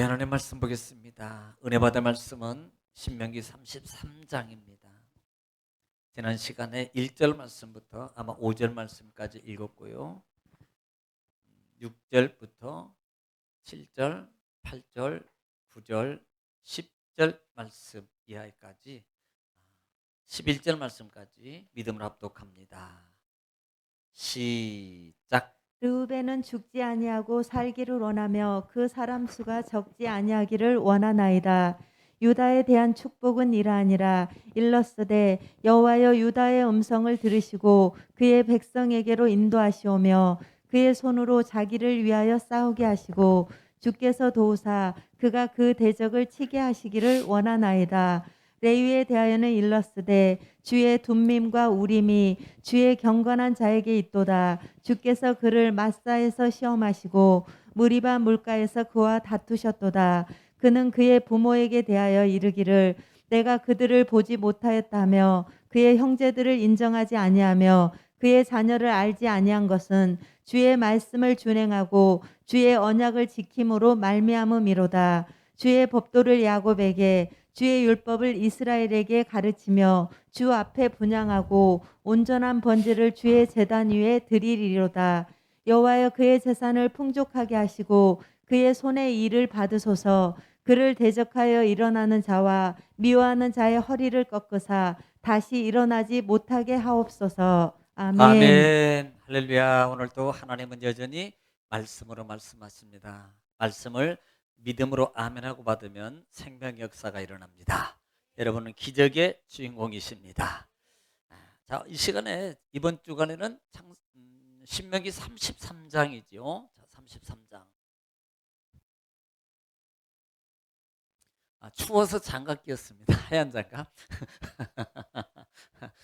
우리 하나님 말씀 보겠습니다. 은혜 받을 말씀은 신명기 33장입니다. 지난 시간에 1절 말씀부터 아마 5절 말씀까지 읽었고요. 6절부터 7절, 8절, 9절, 10절 말씀 이하까지 11절 말씀까지 믿음으로 합독합니다. 시작. 르우벤은 죽지 아니하고 살기를 원하며 그 사람 수가 적지 아니하기를 원하나이다. 유다에 대한 축복은 이러하니라. 일러스되 여호와여 유다의 음성을 들으시고 그의 백성에게로 인도하시오며 그의 손으로 자기를 위하여 싸우게 하시고 주께서 도우사 그가 그 대적을 치게 하시기를 원하나이다. 레위에 대하여는 일러스되 주의 둠밈과 우림이 주의 경건한 자에게 있도다. 주께서 그를 마사에서 시험하시고 무리바 물가에서 그와 다투셨도다. 그는 그의 부모에게 대하여 이르기를 내가 그들을 보지 못하였다며 그의 형제들을 인정하지 아니하며 그의 자녀를 알지 아니한 것은 주의 말씀을 준행하고 주의 언약을 지킴으로 말미암음이로다. 주의 법도를 야곱에게 주의 율법을 이스라엘에게 가르치며 주 앞에 분향하고 온전한 번제를 주의 제단 위에 드리리로다. 여호와여 그의 재산을 풍족하게 하시고 그의 손의 일을 받으소서. 그를 대적하여 일어나는 자와 미워하는 자의 허리를 꺾으사 다시 일어나지 못하게 하옵소서. 아멘. 아멘. 할렐루야. 오늘도 하나님은 여전히 말씀으로 말씀하십니다. 말씀을 믿음으로 아멘하고 받으면 생명 역사가 일어납니다. 여러분은 기적의 주인공이십니다. 자, 이 시간에 이번 주간에는 신명기 33장이죠. 33장. 추워서 장갑 끼었습니다. 하얀 장갑.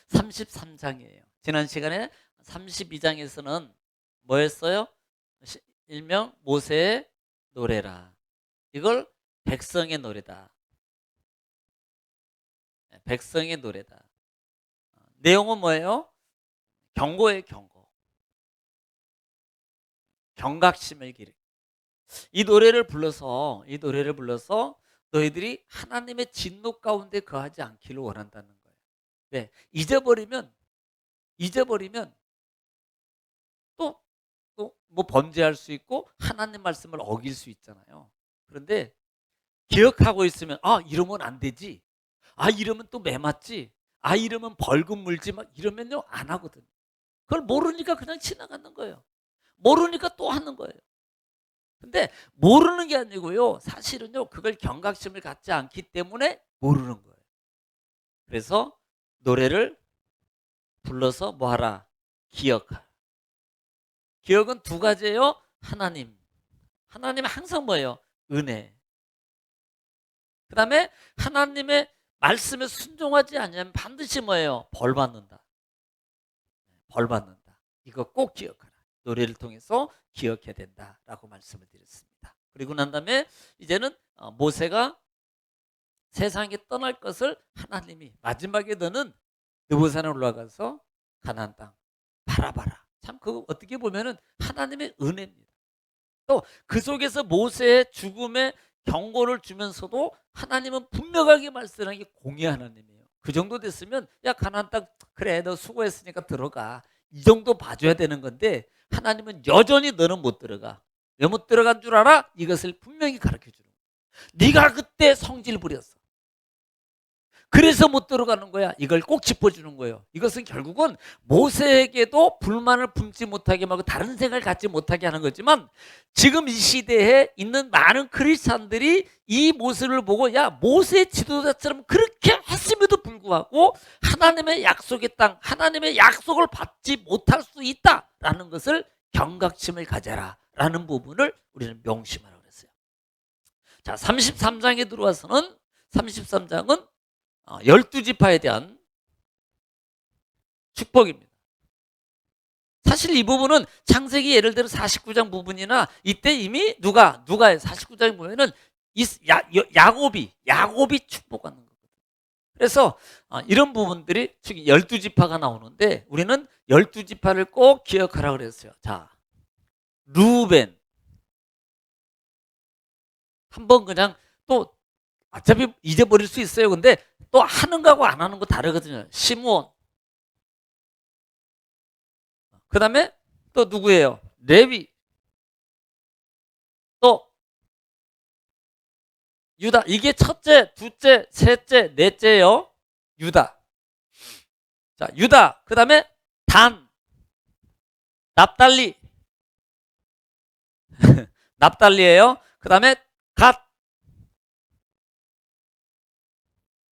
33장이에요. 지난 시간에 32장에서는 뭐였어요? 일명 모세의 노래라. 이걸 백성의 노래다. 백성의 노래다. 내용은 뭐예요? 경고예요, 경고. 경각심을 기르. 이 노래를 불러서 너희들이 하나님의 진노 가운데 거하지 않기를 원한다는 거예요. 네, 잊어버리면 또 뭐 범죄할 수 있고 하나님 말씀을 어길 수 있잖아요. 그런데 기억하고 있으면 이러면 안 되지. 이러면 또 매맞지. 이러면 벌금 물지 막 이러면요 안 하거든요. 그걸 모르니까 그냥 지나가는 거예요. 모르니까 또 하는 거예요. 근데 모르는 게 아니고요. 사실은요 그걸 경각심을 갖지 않기 때문에 모르는 거예요. 그래서 노래를 불러서 뭐하라? 기억하라. 기억은 두 가지예요. 하나님은 항상 뭐예요? 은혜. 그 다음에 하나님의 말씀에 순종하지 않으면 반드시 뭐예요? 벌 받는다. 벌 받는다. 이거 꼭 기억하라. 노래를 통해서 기억해야 된다라고 말씀을 드렸습니다. 그리고 난 다음에 이제는 모세가 세상에 떠날 것을 하나님이 마지막에 너는 느보산에 올라가서 가나안 땅 바라봐라. 참 그거 어떻게 보면은 하나님의 은혜입니다. 또 그 속에서 모세의 죽음에 경고를 주면서도 하나님은 분명하게 말씀하는 게 공의 하나님이에요. 그 정도 됐으면 야 가나안 땅 그래 너 수고했으니까 들어가. 이 정도 봐줘야 되는 건데 하나님은 여전히 너는 못 들어가. 왜 못 들어간 줄 알아? 이것을 분명히 가르쳐 주는 거야. 네가 그때 성질 부렸어. 그래서 못 들어가는 거야. 이걸 꼭 짚어주는 거예요. 이것은 결국은 모세에게도 불만을 품지 못하게 하고 다른 생각을 갖지 못하게 하는 거지만 지금 이 시대에 있는 많은 크리스찬들이 이 모습을 보고 야 모세 지도자처럼 그렇게 했음에도 불구하고 하나님의 약속의 땅 하나님의 약속을 받지 못할 수 있다라는 것을 경각심을 가져라 라는 부분을 우리는 명심하라고 그랬어요. 자 33장에 들어와서는 33장은 12지파에 대한 축복입니다. 사실 이 부분은 창세기 예를 들어 49장 부분이나 이때 이미 누가 49장에 보면은 야곱이 축복하는 거거든요. 그래서 이런 부분들이 12지파가 나오는데 우리는 12지파를 꼭 기억하라 그랬어요. 자, 루벤, 한번 그냥 또 어차피 잊어버릴 수 있어요. 근데 또 하는 거하고 안 하는 거 다르거든요. 시므온. 그 다음에 또 누구예요? 레위. 또 유다. 이게 첫째, 둘째, 셋째, 넷째요. 유다. 자, 유다. 그 다음에 단. 납달리. 납달리예요. 그 다음에 갓.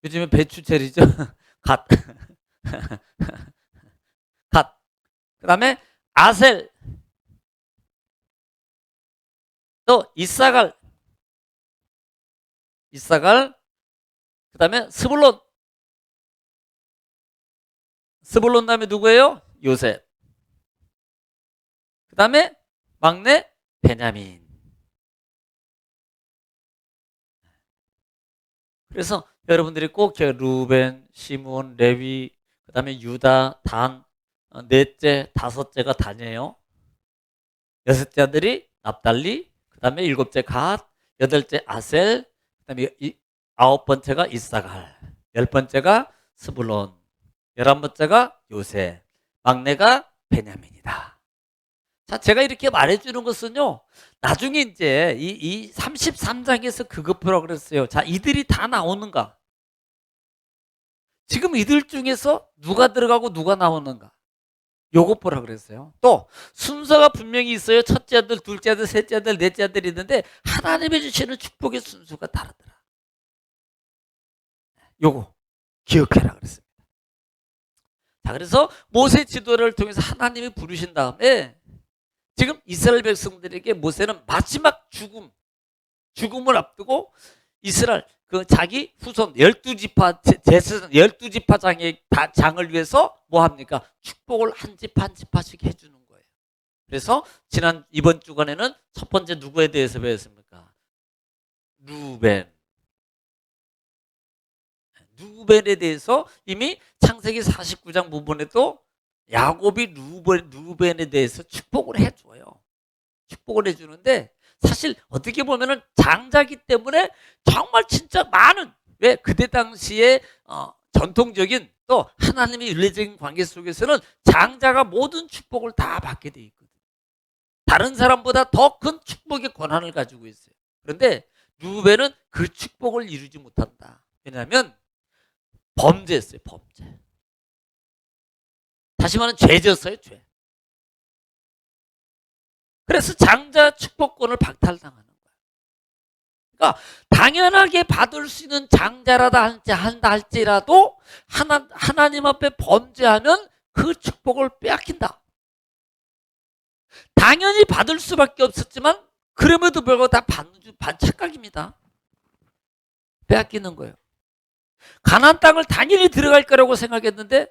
요즘에 배추철이죠. 갓. 갓. 그 다음에 아셀. 또 이사갈. 이사갈. 그 다음에 스불론. 스불론 다음에 누구예요? 요셉. 그 다음에 막내 베냐민. 그래서 여러분들이 꼭 루벤, 시므온, 레위, 그 다음에 유다, 단, 넷째, 다섯째가 단이에요. 여섯째 아들이 납달리, 그 다음에 일곱째 갓, 여덟째 아셀, 그 다음에 아홉 번째가 이사갈, 열 번째가 스불론, 11번째가 요셉, 막내가 베냐민이다. 자, 제가 이렇게 말해주는 것은요, 나중에 이제 이 33장에서 그것 보라 그랬어요. 자, 이들이 다 나오는가? 지금 이들 중에서 누가 들어가고 누가 나오는가? 요것 보라 그랬어요. 또 순서가 분명히 있어요. 첫째 아들, 둘째 아들, 셋째 아들, 넷째 아들이 있는데 하나님이 주시는 축복의 순서가 다르더라. 요거 기억해라 그랬습니다. 자, 그래서 모세 지도를 통해서 하나님이 부르신 다음에 지금 이스라엘 백성들에게 모세는 마지막 죽음을 앞두고 이스라엘 그 자기 후손 12지파 제사장 12지파 장을 위해서 뭐 합니까? 축복을 한 집 한 지파씩 해주는 거예요. 그래서 이번 주간에는 첫 번째 누구에 대해서 배웠습니까? 루벤에 대해서 이미 창세기 49장 부분에도 야곱이 루벤에 대해서 축복을 해줘요. 축복을 해주는데 사실 어떻게 보면은 장자기 때문에 정말 진짜 많은 왜 그때 당시에 전통적인 또 하나님의 윤리적인 관계 속에서는 장자가 모든 축복을 다 받게 돼 있거든요. 다른 사람보다 더 큰 축복의 권한을 가지고 있어요. 그런데 루벤은 그 축복을 이루지 못한다. 왜냐하면 범죄했어요. 범죄. 다시 말하면 죄졌어요. 죄. 그래서 장자 축복권을 박탈당하는 거야. 그러니까 당연하게 받을 수 있는 장자라다 한다 할지라도 하나님 앞에 범죄하면 그 축복을 빼앗긴다. 당연히 받을 수밖에 없었지만 그럼에도 불구하고 다 착각입니다. 빼앗기는 거예요. 가나안 땅을 당연히 들어갈 거라고 생각했는데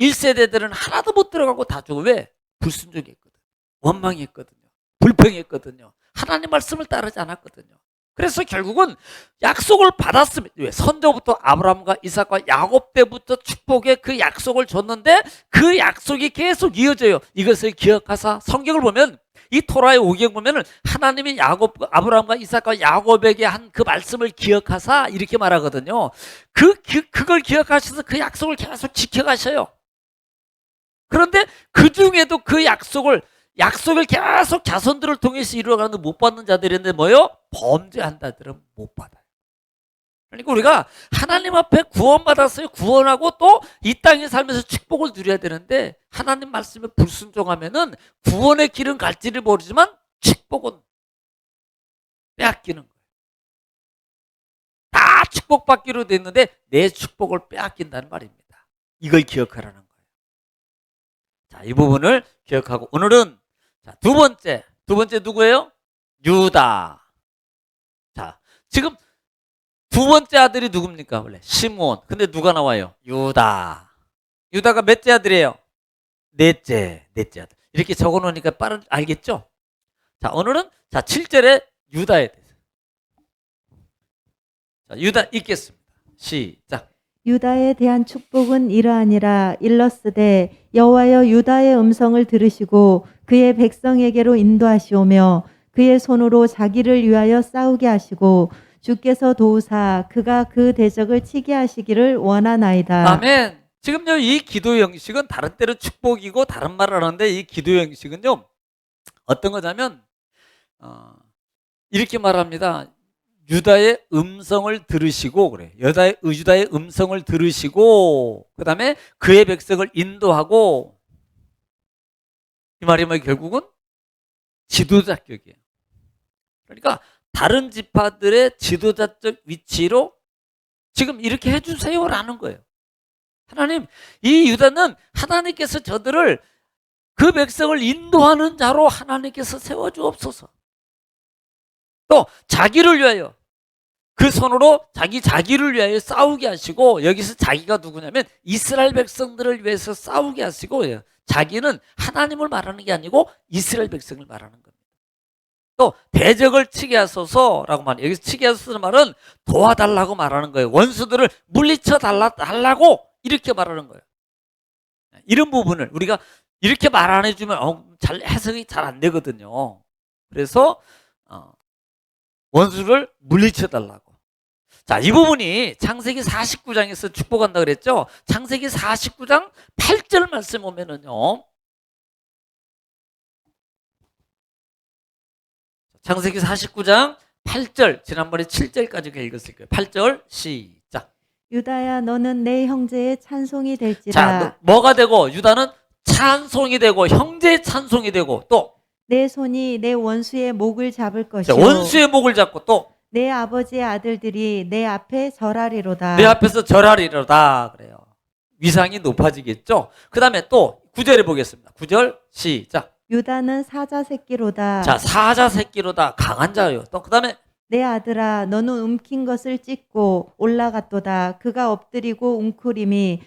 1세대들은 하나도 못 들어가고 다 죽어. 왜? 불순종했거든. 원망했거든요. 불평했거든요. 하나님 말씀을 따르지 않았거든요. 그래서 결국은 약속을 받았으면 왜? 선조부터 아브라함과 이삭과 야곱 때부터 축복의 그 약속을 줬는데 그 약속이 계속 이어져요. 이것을 기억하사 성경을 보면 이 토라의 오경 보면은 하나님이 아브라함과 이삭과 야곱에게 한 그 말씀을 기억하사 이렇게 말하거든요. 그걸 기억하셔서 그 약속을 계속 지켜가셔요. 그런데 그 중에도 그 약속을 계속 자손들을 통해서 이루어가는 못 받는 자들인데 뭐요? 범죄한다들은 못 받아요. 그러니까 우리가 하나님 앞에 구원받았어요. 구원하고 또 이 땅에 살면서 축복을 누려야 되는데 하나님 말씀에 불순종하면은 구원의 길은 갈지를 모르지만 축복은 빼앗기는 거예요. 다 축복받기로 됐는데 내 축복을 빼앗긴다는 말입니다. 이걸 기억하라는 거예요. 자, 이 부분을 기억하고 오늘은 자, 두 번째 누구예요? 유다. 자, 지금 두 번째 아들이 누굽니까? 원래 시므온. 근데 누가 나와요? 유다가 몇째 아들이에요? 넷째 아들. 이렇게 적어 놓으니까 알겠죠? 자, 오늘은 자, 7절에 유다에 대해서. 자, 유다 읽겠습니다. 시작. 유다에 대한 축복은 이러하니라. 일러스되 여호와여 유다의 음성을 들으시고 그의 백성에게로 인도하시오며 그의 손으로 자기를 위하여 싸우게 하시고 주께서 도우사 그가 그 대적을 치게 하시기를 원하나이다. 아멘. 지금요, 이 기도 형식은 다른 때로 축복이고 다른 말을 하는데 이 기도 형식은요, 어떤 거냐면, 이렇게 말합니다. 유다의 음성을 들으시고, 그래. 유다의 음성을 들으시고, 그 다음에 그의 백성을 인도하고, 이 말이 뭐 결국은 지도자격이에요. 그러니까 다른 지파들의 지도자적 위치로 지금 이렇게 해주세요라는 거예요. 하나님, 이 유다는 하나님께서 저들을 그 백성을 인도하는 자로 하나님께서 세워주옵소서. 또 자기를 위하여 그 손으로 자기를 위하여 싸우게 하시고, 여기서 자기가 누구냐면 이스라엘 백성들을 위해서 싸우게 하시고, 자기는 하나님을 말하는 게 아니고 이스라엘 백성을 말하는 겁니다. 또 대적을 치게 하소서라고 말해요. 여기서 치게 하소서는 말은 도와달라고 말하는 거예요. 원수들을 물리쳐 달라고 이렇게 말하는 거예요. 이런 부분을 우리가 이렇게 말 안 해주면 잘 해석이 잘 안 되거든요. 그래서 원수를 물리쳐 달라고. 자, 이 부분이 창세기 49장에서 축복한다 그랬죠. 창세기 49장 8절 말씀 보면은요, 창세기 49장 8절, 지난번에 7절까지 읽었을 거예요. 8절 시작. 유다야 너는 내 형제의 찬송이 될지라. 자, 뭐가 되고? 유다는 찬송이 되고 형제의 찬송이 되고, 또 내 손이 내 원수의 목을 잡을 것이요 원수의 목을 잡고, 또 내 아버지의 아들들이 내 앞에 절하리로다. 내 앞에서 절하리로다 그래요. 위상이 높아지겠죠. 그 다음에 또 9절에 보겠습니다. 9절 시작. 유다는 사자 새끼로다. 자, 사자 새끼로다. 강한 자요. 또 그 다음에 내 아들아 너는 움킨 것을 찢고 올라갔도다. 그가 엎드리고 웅크림이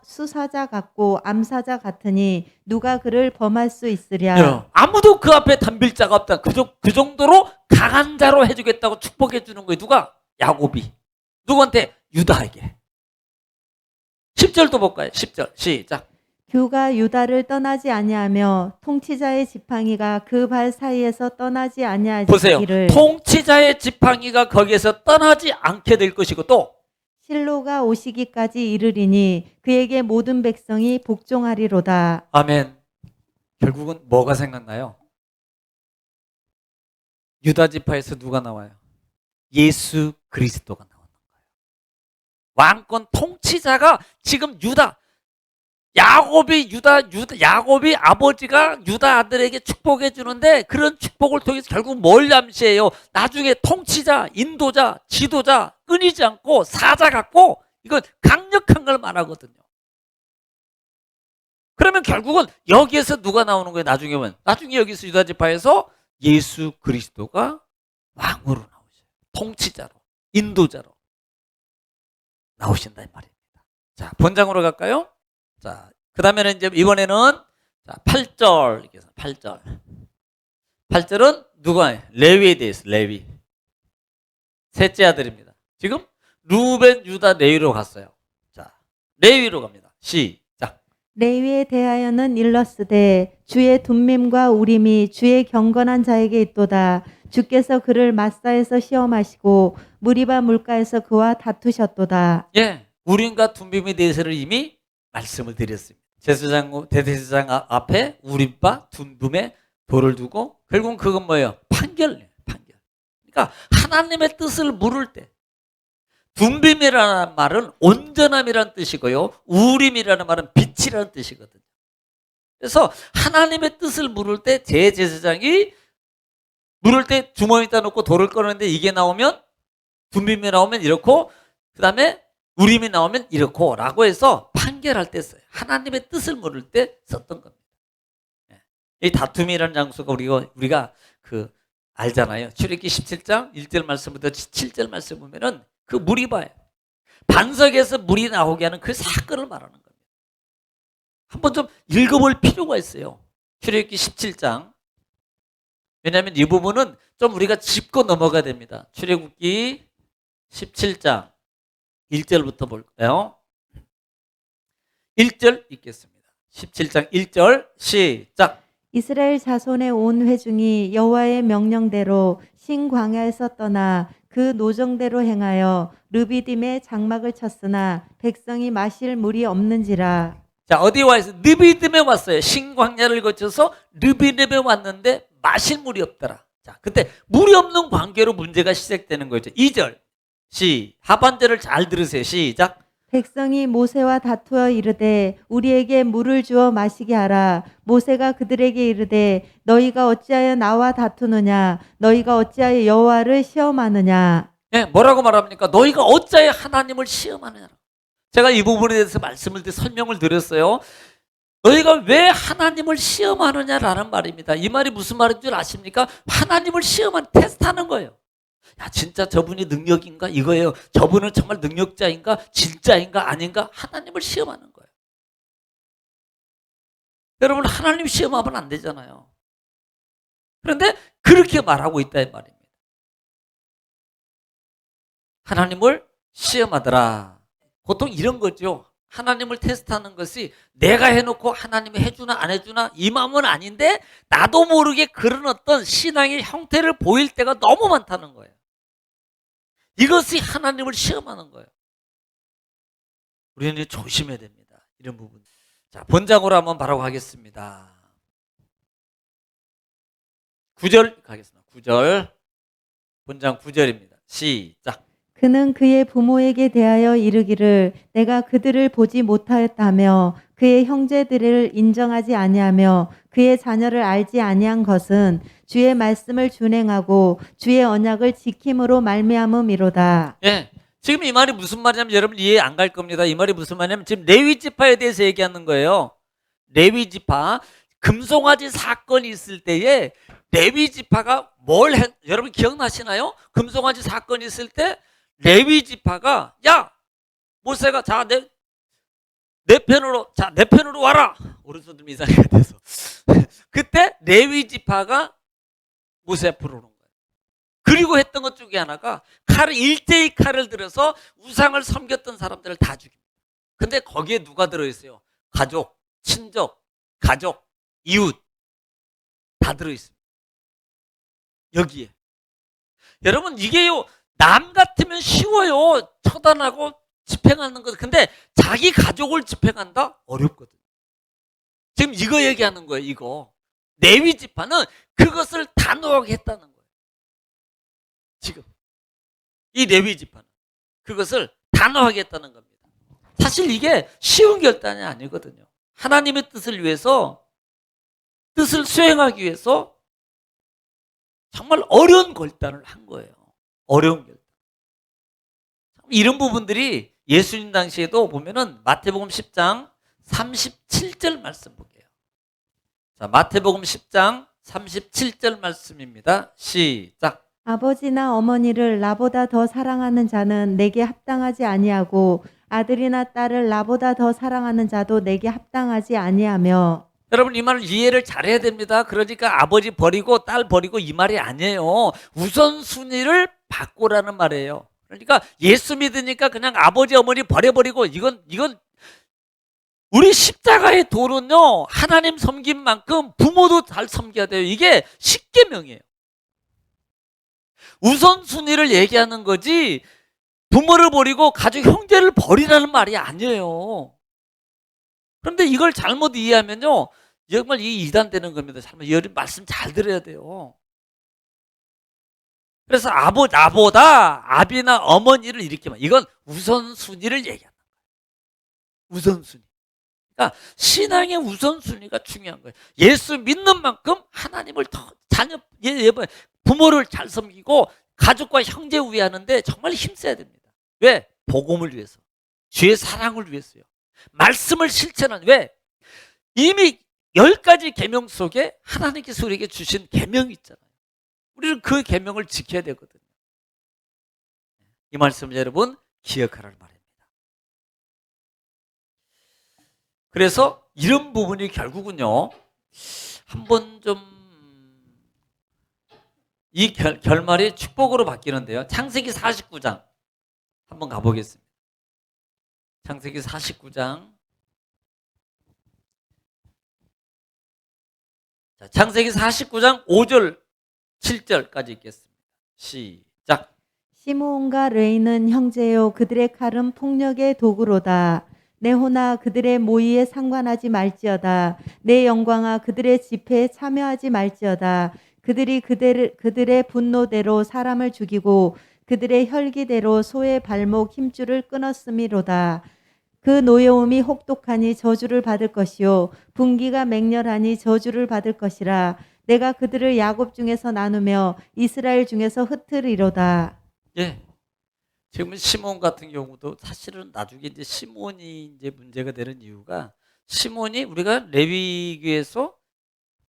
수사자 같고 암사자 같으니 누가 그를 범할 수 있으랴. 아무도 그 앞에 덤빌 자가 없다. 그 정도로 강한 자로 해주겠다고 축복해 주는 거예요. 누가? 야곱이. 누구한테? 유다에게. 10절도 볼까요? 10절 시작. 규가 유다를 떠나지 아니하며 통치자의 지팡이가 그 발 사이에서 떠나지 보세요. 아니하기를. 통치자의 지팡이가 거기에서 떠나지 않게 될 것이고, 또 실로가 오시기까지 이르리니 그에게 모든 백성이 복종하리로다. 아멘. 결국은 뭐가 생각나요? 유다 지파에서 누가 나와요? 예수 그리스도가 나오는 거예요. 왕권 통치자가 지금 야곱이 아버지가 유다 아들에게 축복해 주는데, 그런 축복을 통해서 결국 뭘 암시해요? 나중에 통치자, 인도자, 지도자, 끊이지 않고 사자 같고, 이건 강력한 걸 말하거든요. 그러면 결국은 여기에서 누가 나오는 거예요? 나중에 여기서 유다 지파에서 예수 그리스도가 왕으로 나오셔요. 통치자로, 인도자로 나오신다 이 말입니다. 자, 본장으로 갈까요? 자, 그 다음에는 이제 이번에는 8절. 8절은 누가? 레위에 대해서, 레위. 셋째 아들입니다. 지금 루벤, 유다, 레위로 갔어요. 자, 레위로 갑니다. 시작. 레위에 대하여는 일러스되 주의 둠밈과 우림이 주의 경건한 자에게 있도다. 주께서 그를 마사에서 시험하시고 무리바 물가에서 그와 다투셨도다. 예, 우림과 둠밈에 대해서는 이미 말씀을 드렸습니다. 대제사장 앞에 우림과 둠빔에 돌을 두고, 결국은 그건 뭐예요? 판결. 그러니까 하나님의 뜻을 물을 때, 둠빔이라는 말은 온전함이라는 뜻이고요, 우림이라는 말은 빛이라는 뜻이거든요. 그래서 하나님의 뜻을 물을 때 대제사장이 물을 때 주머니에다 놓고 돌을 꺼내는데, 이게 나오면, 둠빔이 나오면 이렇고, 그 다음에 우림이 나오면 이렇고 라고 해서 판결할 때 써요. 하나님의 뜻을 물을 때 썼던 겁니다. 이 다툼이라는 장소가 우리가 알잖아요. 출애굽기 17장 1절 말씀부터 7절 말씀 보면은 그 무리바예요. 반석에서 물이 나오게 하는 그 사건을 말하는 겁니다. 한번 좀 읽어볼 필요가 있어요. 출애굽기 17장. 왜냐하면 이 부분은 좀 우리가 짚고 넘어가야 됩니다. 출애굽기 17장 1절부터 볼까요? 1절 읽겠습니다. 17장 1절 시작. 이스라엘 자손의 온 회중이 여호와의 명령대로 신광야에서 떠나 그 노정대로 행하여 르비딤에 장막을 쳤으나 백성이 마실 물이 없는지라. 자, 어디 와 있어요? 르비딤에 왔어요. 신광야를 거쳐서 르비딤에 왔는데 마실 물이 없더라. 자, 그때 물이 없는 관계로 문제가 시작되는 거죠. 2절. 하반절을 잘 들으세요. 시작. 백성이 모세와 다투어 이르되 우리에게 물을 주어 마시게 하라. 모세가 그들에게 이르되 너희가 어찌하여 나와 다투느냐? 너희가 어찌하여 여호와를 시험하느냐? 네, 뭐라고 말합니까? 너희가 어찌하여 하나님을 시험하느냐. 제가 이 부분에 대해서 설명을 드렸어요. 너희가 왜 하나님을 시험하느냐라는 말입니다. 이 말이 무슨 말인 줄 아십니까? 하나님을 테스트하는 거예요. 야, 진짜 저분이 능력인가? 이거예요. 저분은 정말 능력자인가? 진짜인가? 아닌가? 하나님을 시험하는 거예요. 여러분, 하나님 시험하면 안 되잖아요. 그런데 그렇게 말하고 있다 이 말입니다. 하나님을 시험하더라. 보통 이런 거죠. 하나님을 테스트하는 것이 내가 해놓고 하나님이 해주나 안 해주나 이 마음은 아닌데 나도 모르게 그런 어떤 신앙의 형태를 보일 때가 너무 많다는 거예요. 이것이 하나님을 시험하는 거예요. 우리는 조심해야 됩니다. 이런 부분. 자, 본장으로 한번 바로 가겠습니다. 9절 가겠습니다. 9절. 본장 9절입니다. 시작. 그는 그의 부모에게 대하여 이르기를 내가 그들을 보지 못하였다며 그의 형제들을 인정하지 아니하며 그의 자녀를 알지 아니한 것은 주의 말씀을 준행하고 주의 언약을 지킴으로 말미암음이로다. 예. 지금 이 말이 무슨 말이냐면 여러분 이해 안 갈 겁니다. 이 말이 무슨 말이냐면 지금 레위 지파에 대해서 얘기하는 거예요. 레위 지파 금송아지 사건이 있을 때에 레위 지파가 여러분 기억나시나요? 금송아지 사건이 있을 때 레위 지파가 야 모세가 내 편으로 와라. 오른손 좀 이상하게 돼서 그때 레위 지파가 모세 앞으로 오는 거예요. 그리고 했던 것 중에 하나가 일제히 칼을 들어서 우상을 섬겼던 사람들을 다 죽입니다. 근데 거기에 누가 들어있어요? 가족, 친족, 이웃 다 들어있습니다. 여기에. 여러분 이게요 남 같으면 쉬워요. 처단하고 집행하는 것. 근데 자기 가족을 집행한다? 어렵거든요. 지금 이거 얘기하는 거예요. 이거. 레위 지파는 그것을 단호하게 했다는 거예요. 지금 이 레위 지파는 그것을 단호하게 했다는 겁니다. 사실 이게 쉬운 결단이 아니거든요. 하나님의 뜻을 위해서 뜻을 수행하기 위해서 정말 어려운 결단을 한 거예요. 어려운 결단. 이런 부분들이 예수님 당시에도 보면은 마태복음 10장 37절 말씀 볼게요. 자, 마태복음 10장 37절 말씀입니다. 시작. 아버지나 어머니를 나보다 더 사랑하는 자는 내게 합당하지 아니하고 아들이나 딸을 나보다 더 사랑하는 자도 내게 합당하지 아니하며. 여러분 이 말을 이해를 잘해야 됩니다. 그러니까 아버지 버리고 딸 버리고 이 말이 아니에요. 우선순위를 바꾸라는 말이에요. 그러니까 예수 믿으니까 그냥 아버지 어머니 버려버리고 이건 우리 십자가의 도는요 하나님 섬긴 만큼 부모도 잘 섬겨야 돼요. 이게 십계명이에요. 우선순위를 얘기하는 거지 부모를 버리고 가족 형제를 버리라는 말이 아니에요. 그런데 이걸 잘못 이해하면요 정말 이 이단되는 겁니다. 정말 이 말씀 잘 들어야 돼요. 그래서 나보다 아비나 어머니를 이렇게 말. 이건 우선순위를 얘기하는 거예요. 우선순위. 그러니까 신앙의 우선순위가 중요한 거예요. 예수 믿는 만큼 하나님을 더 부모를 잘 섬기고 가족과 형제 위하는데 정말 힘써야 됩니다. 왜? 복음을 위해서. 주의 사랑을 위해서요. 말씀을 실천하는 왜? 이미 10가지 계명 속에 하나님께서 우리에게 주신 계명이 있잖아요. 우리는 그 계명을 지켜야 되거든요. 이 말씀을 여러분 기억하라는 말입니다. 그래서 이런 부분이 결국은요. 한번 좀 이 결말이 축복으로 바뀌는데요. 창세기 49장 한번 가보겠습니다. 창세기 49장 자, 창세기 49장 5절 7절까지 읽겠습니다. 시작. 시므온과 레이는 형제요 그들의 칼은 폭력의 도구로다. 내 호나 그들의 모의에 상관하지 말지어다. 내 영광아 그들의 집회에 참여하지 말지어다. 그들이 그들의 분노대로 사람을 죽이고 그들의 혈기대로 소의 발목 힘줄을 끊었음이로다. 그 노여움이 혹독하니 저주를 받을 것이요 분기가 맹렬하니 저주를 받을 것이라. 내가 그들을 야곱 중에서 나누며 이스라엘 중에서 흩으리로다. 예. 지금 시몬 같은 경우도 사실은 나중에 이제 시몬이 이제 문제가 되는 이유가 시몬이 우리가 레위기에서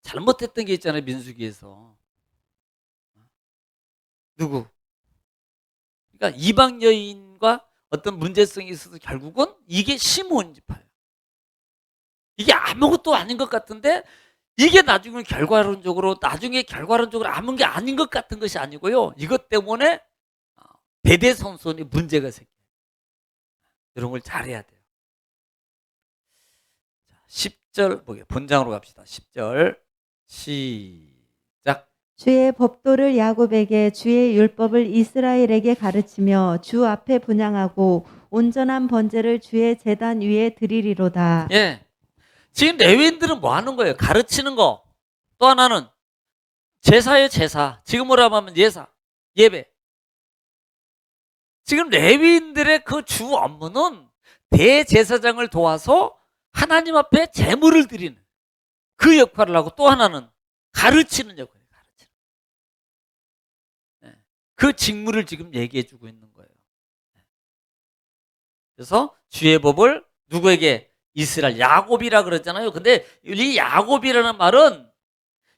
잘못했던 게 있잖아요. 민수기에서. 누구? 그러니까 이방 여인과 어떤 문제성이 있어서 결국은 이게 시몬 지파예요. 이게 아무것도 아닌 것 같은데 이게 나중에 결과론적으로 아무 게 아닌 것 같은 것이 아니고요. 이것 때문에 대대손손이 문제가 생겨요. 이런 걸 잘해야 돼요. 10절 본장으로 갑시다. 10절 시작. 주의 법도를 야곱에게 주의 율법을 이스라엘에게 가르치며 주 앞에 분향하고 온전한 번제를 주의 제단 위에 드리리로다. 예. 지금 레위인들은 뭐 하는 거예요? 가르치는 거. 또 하나는 제사예요, 제사. 지금으로 하면 예배. 지금 레위인들의 그 주 업무는 대제사장을 도와서 하나님 앞에 제물을 드리는 그 역할을 하고 또 하나는 가르치는 역할이에요. 그 직무를 지금 얘기해 주고 있는 거예요. 그래서 주의 법을 누구에게? 이스라엘, 야곱이라 그러잖아요. 근데 이 야곱이라는 말은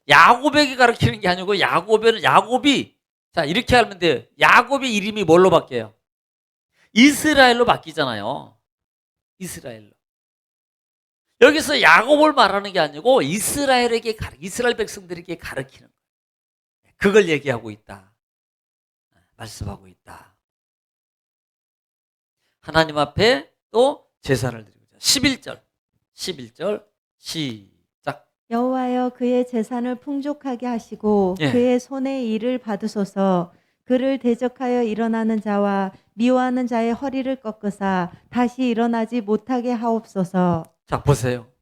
야곱에게 가르치는 게 아니고 야곱이 자 이렇게 하면 돼요. 야곱의 이름이 뭘로 바뀌어요? 이스라엘로 바뀌잖아요. 이스라엘로. 여기서 야곱을 말하는 게 아니고 이스라엘 백성들에게 가르치는 거예요. 그걸 얘기하고 있다. 말씀하고 있다. 하나님 앞에 또 제사를 드리고 11절 시작. 여호와여 그의 재산을 풍족하게 하시고 예. 그의 손의 일을 받으소서. 그를 대적하여 일어나는 자와 미워하는 자의 허리를 꺾으사 다시 일어나지 못하게 하옵소서. 자 보세요.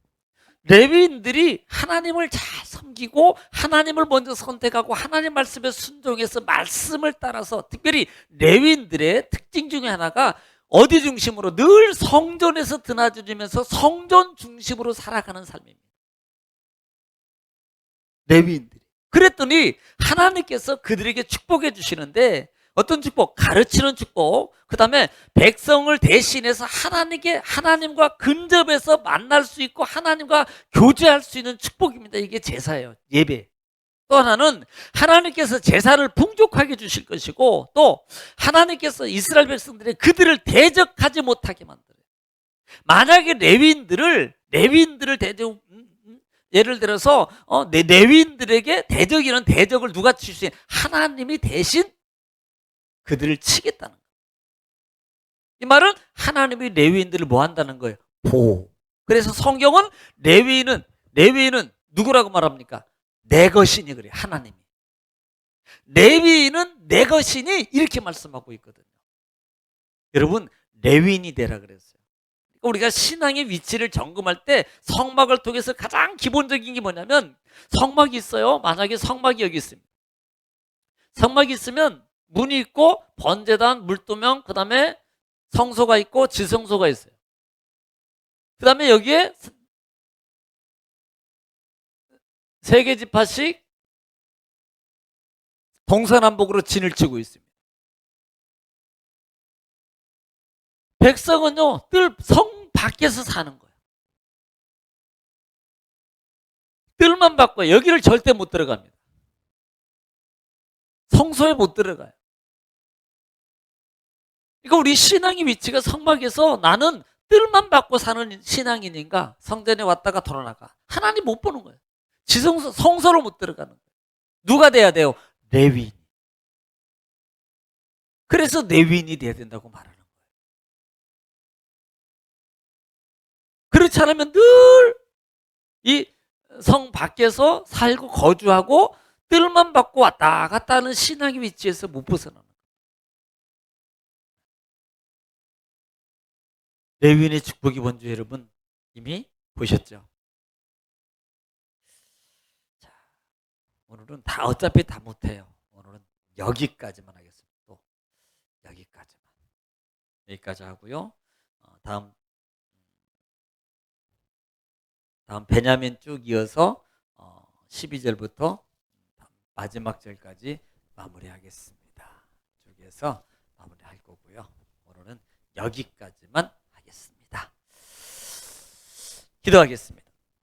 레위인들이 하나님을 잘 섬기고 하나님을 먼저 선택하고 하나님 말씀에 순종해서 말씀을 따라서 특별히 레위인들의 특징 중에 하나가 어디 중심으로 늘 성전에서 드나들면서 성전 중심으로 살아가는 삶입니다. 레위인들이. 그랬더니 하나님께서 그들에게 축복해 주시는데 어떤 축복? 가르치는 축복. 그 다음에 백성을 대신해서 하나님과 근접해서 만날 수 있고 하나님과 교제할 수 있는 축복입니다. 이게 제사예요. 예배. 또 하나는 하나님께서 제사를 풍족하게 주실 것이고 또 하나님께서 이스라엘 백성들이 그들을 대적하지 못하게 만들어요. 만약에 레위인들을 예를 들어서 레위인들에게 대적을 누가 칠 수 있는 하나님이 대신 그들을 치겠다는 거예요. 이 말은 하나님이 레위인들을 뭐 한다는 거예요? 보호. 그래서 성경은 레위인은 누구라고 말합니까? 내 것이니 그래요. 하나님이. 레위인은 내 것이니 이렇게 말씀하고 있거든요. 여러분 레위인이 되라 그랬어요. 그러니까 우리가 신앙의 위치를 점검할 때 성막을 통해서 가장 기본적인 게 뭐냐면 성막이 있어요. 만약에 성막이 여기 있습니다. 성막이 있으면 문이 있고 번제단, 물두명, 그 다음에 성소가 있고 지성소가 있어요. 그 다음에 여기에 세계 지파씩 동서남북으로 진을 치고 있습니다. 백성은요, 성 밖에서 사는 거예요. 뜰만 받고 여기를 절대 못 들어갑니다. 성소에 못 들어가요. 그러니까 우리 신앙의 위치가 성막에서 나는 뜰만 받고 사는 신앙인인가? 성전에 왔다가 돌아나가. 하나님 못 보는 거예요. 성소로 못 들어가는 거예요. 누가 돼야 돼요? 레위인. 그래서 레위인이 돼야 된다고 말하는 거예요. 그렇지 않으면 늘 이 성 밖에서 살고 거주하고 뜰만 받고 왔다 갔다 하는 신앙의 위치에서 못 벗어나는 거예요. 레위인의 축복이 뭔지 여러분 이미 보셨죠? 자, 오늘은 다 어차피 다 못해요. 오늘은 여기까지만 하겠습니다. 또 여기까지 하고요. 다음 베냐민 쭉 이어서 12절부터 마지막 절까지 마무리하겠습니다. 쪽에서 마무리할 거고요. 오늘은 여기까지만 하겠습니다. 기도하겠습니다.